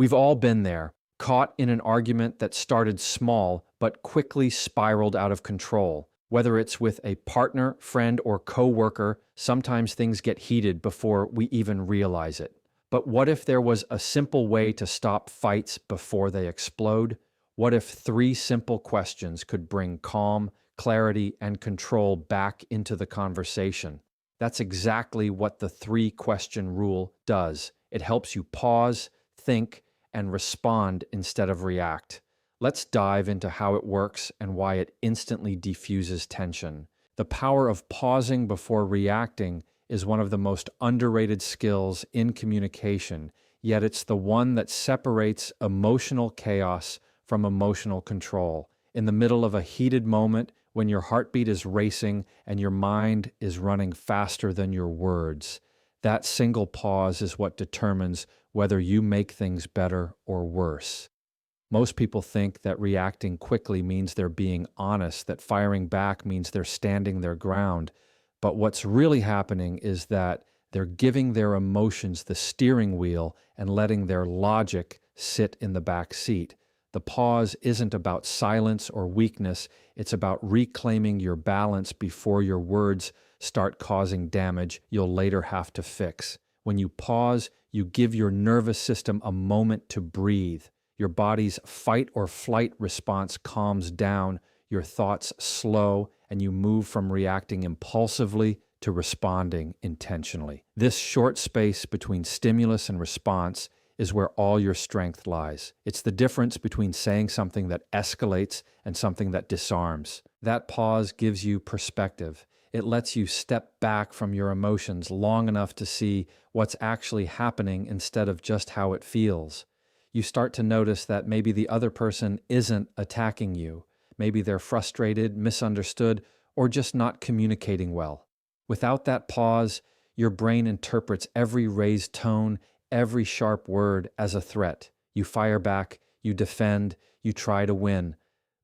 We've all been there, caught in an argument that started small but quickly spiraled out of control. Whether it's with a partner, friend, or coworker, sometimes things get heated before we even realize it. But what if there was a simple way to stop fights before they explode? What if three simple questions could bring calm, clarity, and control back into the conversation? That's exactly what the three-question rule does. It helps you pause, think, and respond instead of react. Let's dive into how it works and why it instantly diffuses tension. The power of pausing before reacting is one of the most underrated skills in communication, yet it's the one that separates emotional chaos from emotional control. In the middle of a heated moment, when your heartbeat is racing and your mind is running faster than your words, that single pause is what determines whether you make things better or worse. Most people think that reacting quickly means they're being honest, that firing back means they're standing their ground. But what's really happening is that they're giving their emotions the steering wheel and letting their logic sit in the back seat. The pause isn't about silence or weakness, it's about reclaiming your balance before your words start causing damage you'll later have to fix. When you pause, you give your nervous system a moment to breathe. Your body's fight or flight response calms down, your thoughts slow, and you move from reacting impulsively to responding intentionally. This short space between stimulus and response is where all your strength lies. It's the difference between saying something that escalates and something that disarms. That pause gives you perspective. It lets you step back from your emotions long enough to see what's actually happening instead of just how it feels. You start to notice that maybe the other person isn't attacking you. Maybe they're frustrated, misunderstood, or just not communicating well. Without that pause, your brain interprets every raised tone, every sharp word as a threat. You fire back, you defend, you try to win.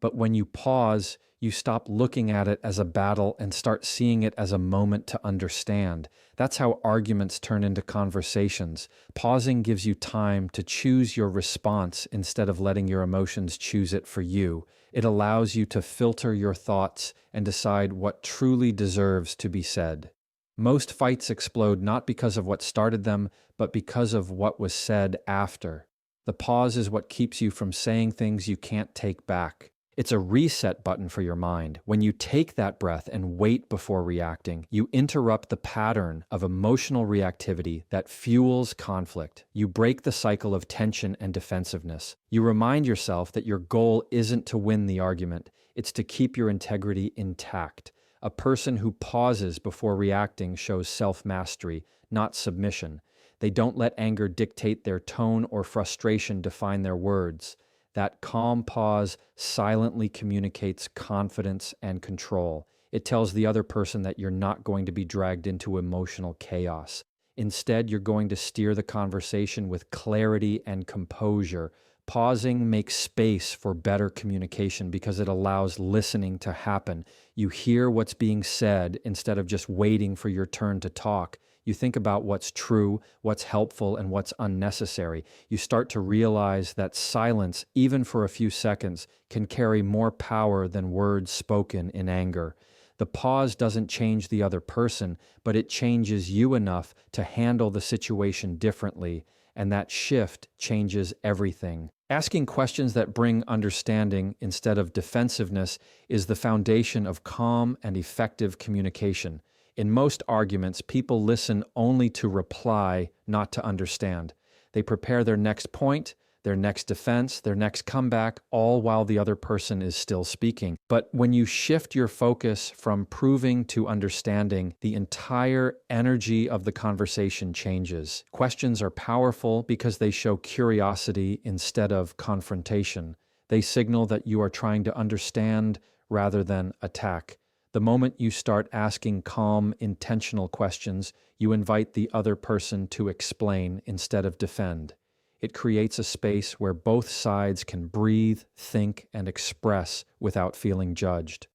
But when you pause, you stop looking at it as a battle and start seeing it as a moment to understand. That's how arguments turn into conversations. Pausing gives you time to choose your response instead of letting your emotions choose it for you. It allows you to filter your thoughts and decide what truly deserves to be said. Most fights explode not because of what started them, but because of what was said after. The pause is what keeps you from saying things you can't take back. It's a reset button for your mind. When you take that breath and wait before reacting, you interrupt the pattern of emotional reactivity that fuels conflict. You break the cycle of tension and defensiveness. You remind yourself that your goal isn't to win the argument, it's to keep your integrity intact. A person who pauses before reacting shows self-mastery, not submission. They don't let anger dictate their tone or frustration define their words. That calm pause silently communicates confidence and control. It tells the other person that you're not going to be dragged into emotional chaos. Instead, you're going to steer the conversation with clarity and composure. Pausing makes space for better communication because it allows listening to happen. You hear what's being said instead of just waiting for your turn to talk. You think about what's true, what's helpful, and what's unnecessary. You start to realize that silence, even for a few seconds, can carry more power than words spoken in anger. The pause doesn't change the other person, but it changes you enough to handle the situation differently, and that shift changes everything. Asking questions that bring understanding instead of defensiveness is the foundation of calm and effective communication. In most arguments, people listen only to reply, not to understand. They prepare their next point, their next defense, their next comeback, all while the other person is still speaking. But when you shift your focus from proving to understanding, the entire energy of the conversation changes. Questions are powerful because they show curiosity instead of confrontation. They signal that you are trying to understand rather than attack. The moment you start asking calm, intentional questions, you invite the other person to explain instead of defend. It creates a space where both sides can breathe, think, and express without feeling judged.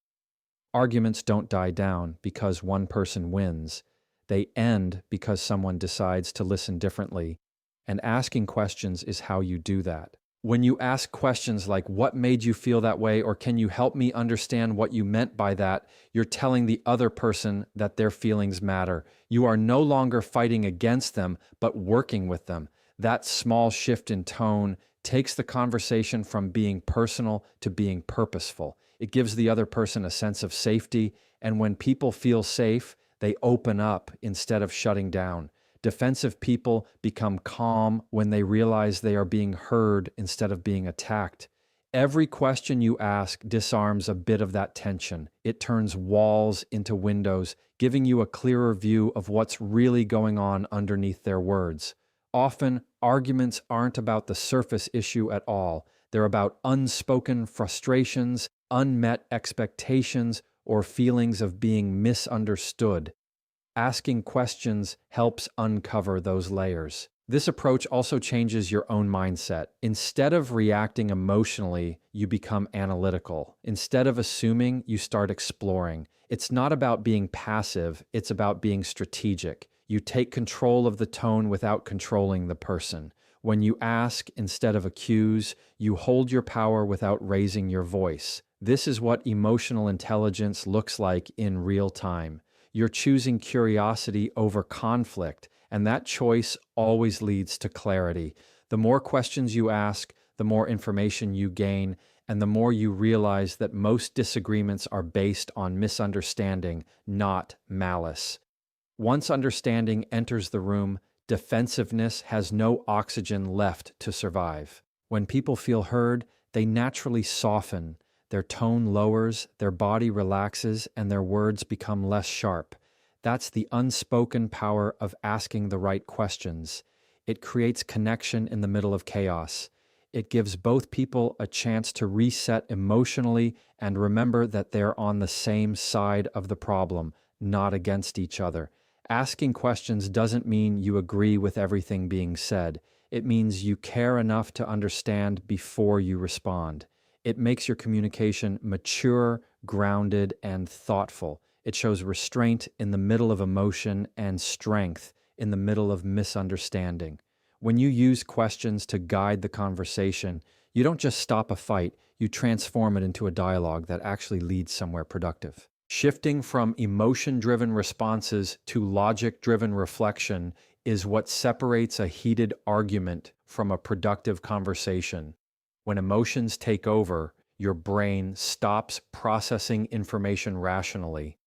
Arguments don't die down because one person wins. They end because someone decides to listen differently. And asking questions is how you do that. When you ask questions like, "What made you feel that way?" or "Can you help me understand what you meant by that?" you're telling the other person that their feelings matter. You are no longer fighting against them, but working with them. That small shift in tone takes the conversation from being personal to being purposeful. It gives the other person a sense of safety, and when people feel safe, they open up instead of shutting down. Defensive people become calm when they realize they are being heard instead of being attacked. Every question you ask disarms a bit of that tension. It turns walls into windows, giving you a clearer view of what's really going on underneath their words. Often, arguments aren't about the surface issue at all. They're about unspoken frustrations, unmet expectations, or feelings of being misunderstood. Asking questions helps uncover those layers. This approach also changes your own mindset. Instead of reacting emotionally, you become analytical. Instead of assuming, you start exploring. It's not about being passive, it's about being strategic. You take control of the tone without controlling the person. When you ask instead of accuse, you hold your power without raising your voice. This is what emotional intelligence looks like in real time. You're choosing curiosity over conflict, and that choice always leads to clarity. The more questions you ask, the more information you gain, and the more you realize that most disagreements are based on misunderstanding, not malice. Once understanding enters the room, defensiveness has no oxygen left to survive. When people feel heard, they naturally soften. Their tone lowers, their body relaxes, and their words become less sharp. That's the unspoken power of asking the right questions. It creates connection in the middle of chaos. It gives both people a chance to reset emotionally and remember that they're on the same side of the problem, not against each other. Asking questions doesn't mean you agree with everything being said. It means you care enough to understand before you respond. It makes your communication mature, grounded, and thoughtful. It shows restraint in the middle of emotion and strength in the middle of misunderstanding. When you use questions to guide the conversation, you don't just stop a fight, you transform it into a dialogue that actually leads somewhere productive. Shifting from emotion-driven responses to logic-driven reflection is what separates a heated argument from a productive conversation. When emotions take over, your brain stops processing information rationally.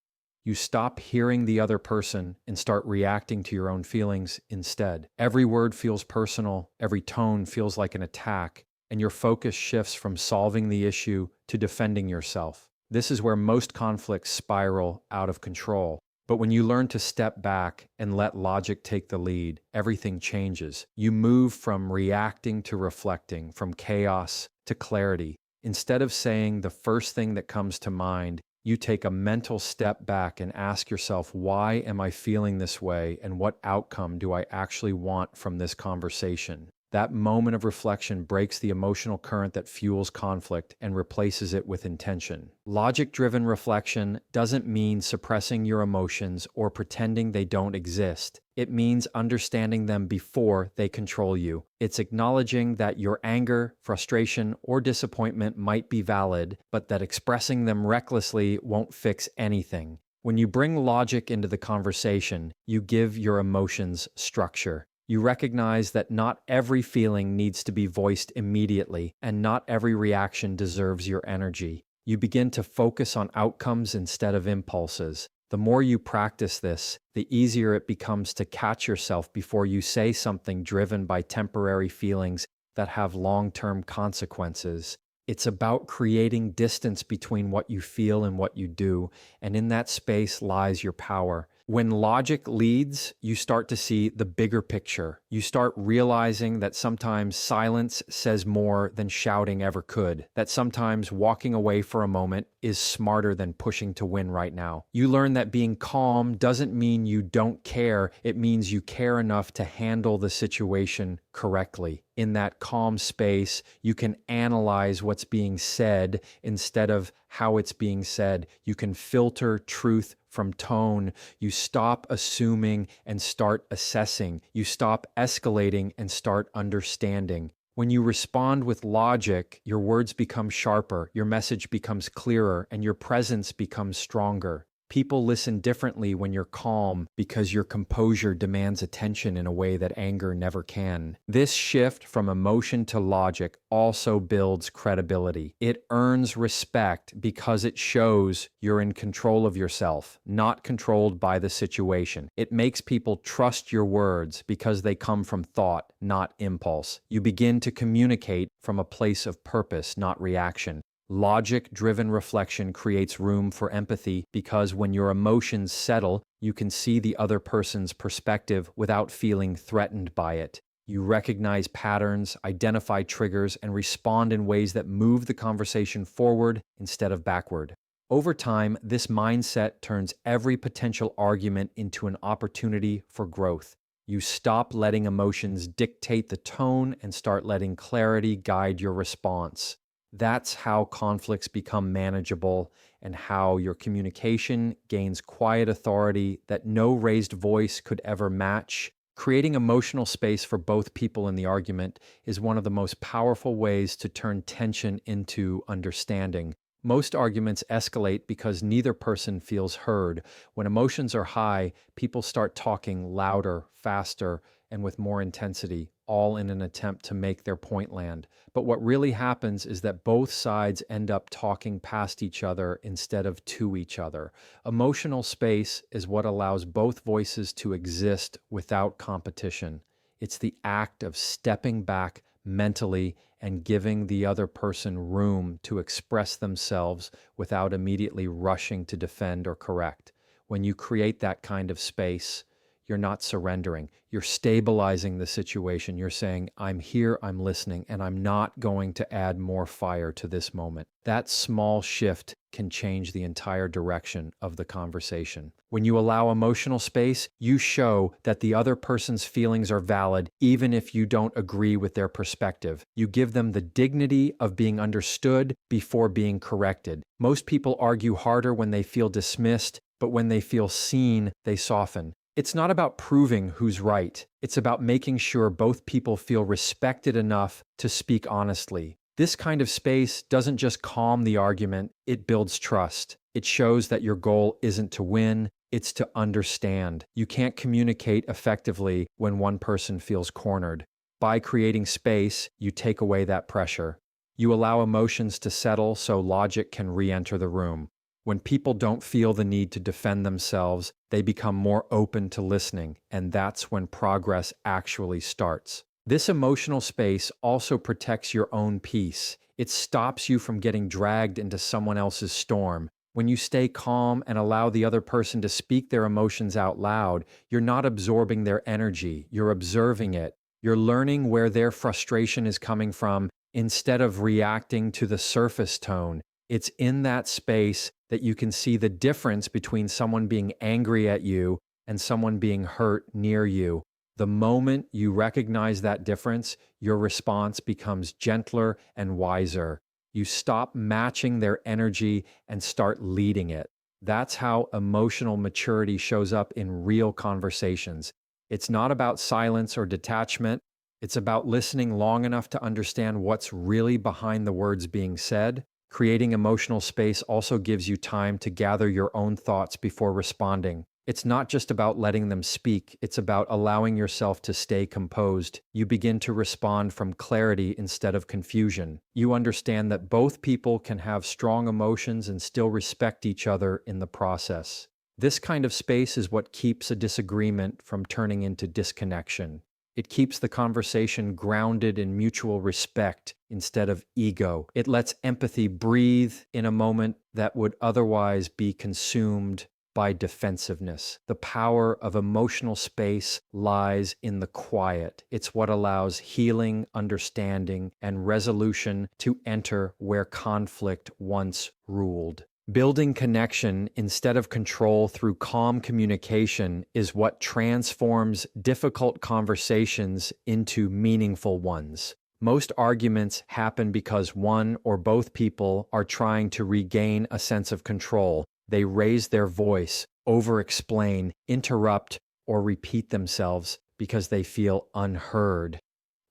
You stop hearing the other person and start reacting to your own feelings instead. Every word feels personal, every tone feels like an attack, and your focus shifts from solving the issue to defending yourself. This is where most conflicts spiral out of control. But when you learn to step back and let logic take the lead, everything changes. You move from reacting to reflecting, from chaos to clarity. Instead of saying the first thing that comes to mind, you take a mental step back and ask yourself, why am I feeling this way, and what outcome do I actually want from this conversation? That moment of reflection breaks the emotional current that fuels conflict and replaces it with intention. Logic-driven reflection doesn't mean suppressing your emotions or pretending they don't exist. It means understanding them before they control you. It's acknowledging that your anger, frustration, or disappointment might be valid, but that expressing them recklessly won't fix anything. When you bring logic into the conversation, you give your emotions structure. You recognize that not every feeling needs to be voiced immediately, and not every reaction deserves your energy. You begin to focus on outcomes instead of impulses. The more you practice this, the easier it becomes to catch yourself before you say something driven by temporary feelings that have long-term consequences. It's about creating distance between what you feel and what you do, and in that space lies your power. When logic leads, you start to see the bigger picture. You start realizing that sometimes silence says more than shouting ever could, that sometimes walking away for a moment is smarter than pushing to win right now. You learn that being calm doesn't mean you don't care, it means you care enough to handle the situation correctly. In that calm space, you can analyze what's being said instead of how it's being said. You can filter truth from tone. You stop assuming and start assessing. You stop escalating and start understanding. When you respond with logic, your words become sharper, your message becomes clearer, and your presence becomes stronger. People listen differently when you're calm because your composure demands attention in a way that anger never can. This shift from emotion to logic also builds credibility. It earns respect because it shows you're in control of yourself, not controlled by the situation. It makes people trust your words because they come from thought, not impulse. You begin to communicate from a place of purpose, not reaction. Logic-driven reflection creates room for empathy because when your emotions settle, you can see the other person's perspective without feeling threatened by it. You recognize patterns, identify triggers, and respond in ways that move the conversation forward instead of backward. Over time, this mindset turns every potential argument into an opportunity for growth. You stop letting emotions dictate the tone and start letting clarity guide your response. That's how conflicts become manageable and how your communication gains quiet authority that no raised voice could ever match. Creating emotional space for both people in the argument is one of the most powerful ways to turn tension into understanding. Most arguments escalate because neither person feels heard. When emotions are high, people start talking louder, faster, and with more intensity, all in an attempt to make their point land. But what really happens is that both sides end up talking past each other instead of to each other. Emotional space is what allows both voices to exist without competition. It's the act of stepping back mentally and giving the other person room to express themselves without immediately rushing to defend or correct. When you create that kind of space, you're not surrendering. You're stabilizing the situation. You're saying, I'm here, I'm listening, and I'm not going to add more fire to this moment. That small shift can change the entire direction of the conversation. When you allow emotional space, you show that the other person's feelings are valid, even if you don't agree with their perspective. You give them the dignity of being understood before being corrected. Most people argue harder when they feel dismissed, but when they feel seen, they soften. It's not about proving who's right. It's about making sure both people feel respected enough to speak honestly. This kind of space doesn't just calm the argument, it builds trust. It shows that your goal isn't to win, it's to understand. You can't communicate effectively when one person feels cornered. By creating space, you take away that pressure. You allow emotions to settle so logic can re-enter the room. When people don't feel the need to defend themselves, they become more open to listening, and that's when progress actually starts. This emotional space also protects your own peace. It stops you from getting dragged into someone else's storm. When you stay calm and allow the other person to speak their emotions out loud, you're not absorbing their energy, you're observing it. You're learning where their frustration is coming from instead of reacting to the surface tone. It's in that space that you can see the difference between someone being angry at you and someone being hurt near you. The moment you recognize that difference, your response becomes gentler and wiser. You stop matching their energy and start leading it. That's how emotional maturity shows up in real conversations. It's not about silence or detachment. It's about listening long enough to understand what's really behind the words being said. Creating emotional space also gives you time to gather your own thoughts before responding. It's not just about letting them speak, it's about allowing yourself to stay composed. You begin to respond from clarity instead of confusion. You understand that both people can have strong emotions and still respect each other in the process. This kind of space is what keeps a disagreement from turning into disconnection. It keeps the conversation grounded in mutual respect instead of ego. It lets empathy breathe in a moment that would otherwise be consumed by defensiveness. The power of emotional space lies in the quiet. It's what allows healing, understanding, and resolution to enter where conflict once ruled. Building connection instead of control through calm communication is what transforms difficult conversations into meaningful ones. Most arguments happen because one or both people are trying to regain a sense of control. They raise their voice, over-explain, interrupt, or repeat themselves because they feel unheard.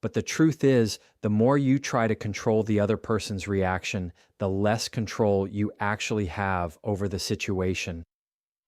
But the truth is, the more you try to control the other person's reaction, the less control you actually have over the situation.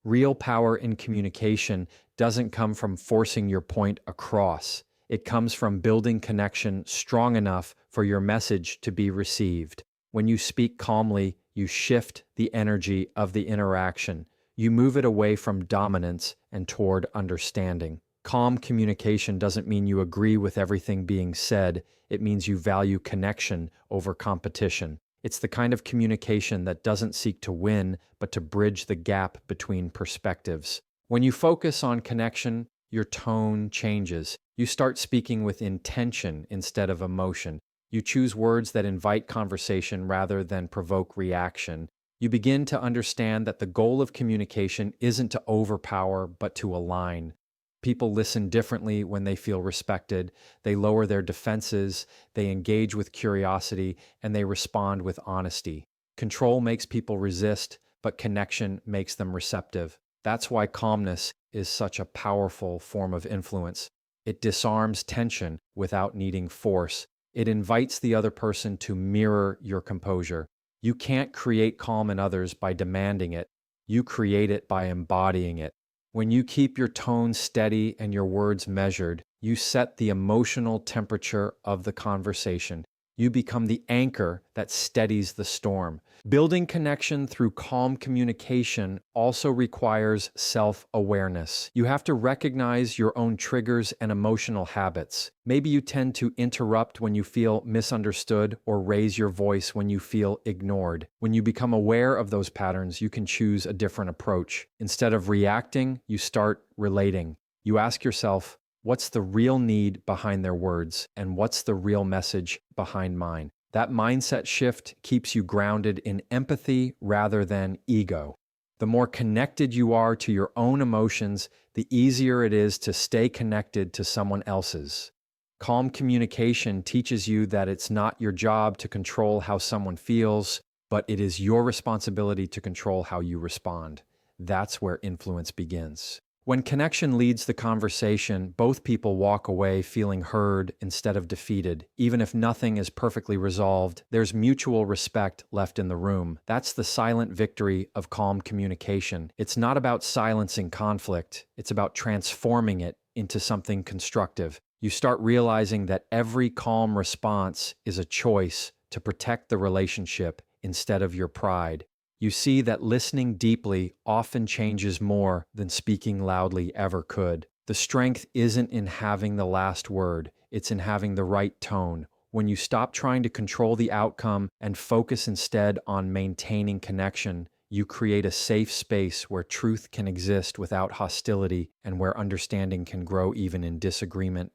Real power in communication doesn't come from forcing your point across. It comes from building connection strong enough for your message to be received. When you speak calmly, you shift the energy of the interaction. You move it away from dominance and toward understanding. Calm communication doesn't mean you agree with everything being said. It means you value connection over competition. It's the kind of communication that doesn't seek to win, but to bridge the gap between perspectives. When you focus on connection, your tone changes. You start speaking with intention instead of emotion. You choose words that invite conversation rather than provoke reaction. You begin to understand that the goal of communication isn't to overpower, but to align. People listen differently when they feel respected. They lower their defenses, they engage with curiosity, and they respond with honesty. Control makes people resist, but connection makes them receptive. That's why calmness is such a powerful form of influence. It disarms tension without needing force. It invites the other person to mirror your composure. You can't create calm in others by demanding it. You create it by embodying it. When you keep your tone steady and your words measured, you set the emotional temperature of the conversation. You become the anchor that steadies the storm. Building connection through calm communication also requires self-awareness. You have to recognize your own triggers and emotional habits. Maybe you tend to interrupt when you feel misunderstood or raise your voice when you feel ignored. When you become aware of those patterns, you can choose a different approach. Instead of reacting, you start relating. You ask yourself, what's the real need behind their words, and what's the real message behind mine? That mindset shift keeps you grounded in empathy rather than ego. The more connected you are to your own emotions, the easier it is to stay connected to someone else's. Calm communication teaches you that it's not your job to control how someone feels, but it is your responsibility to control how you respond. That's where influence begins. When connection leads the conversation, both people walk away feeling heard instead of defeated. Even if nothing is perfectly resolved, there's mutual respect left in the room. That's the silent victory of calm communication. It's not about silencing conflict. It's about transforming it into something constructive. You start realizing that every calm response is a choice to protect the relationship instead of your pride. You see that listening deeply often changes more than speaking loudly ever could. The strength isn't in having the last word, it's in having the right tone. When you stop trying to control the outcome and focus instead on maintaining connection, you create a safe space where truth can exist without hostility and where understanding can grow even in disagreement.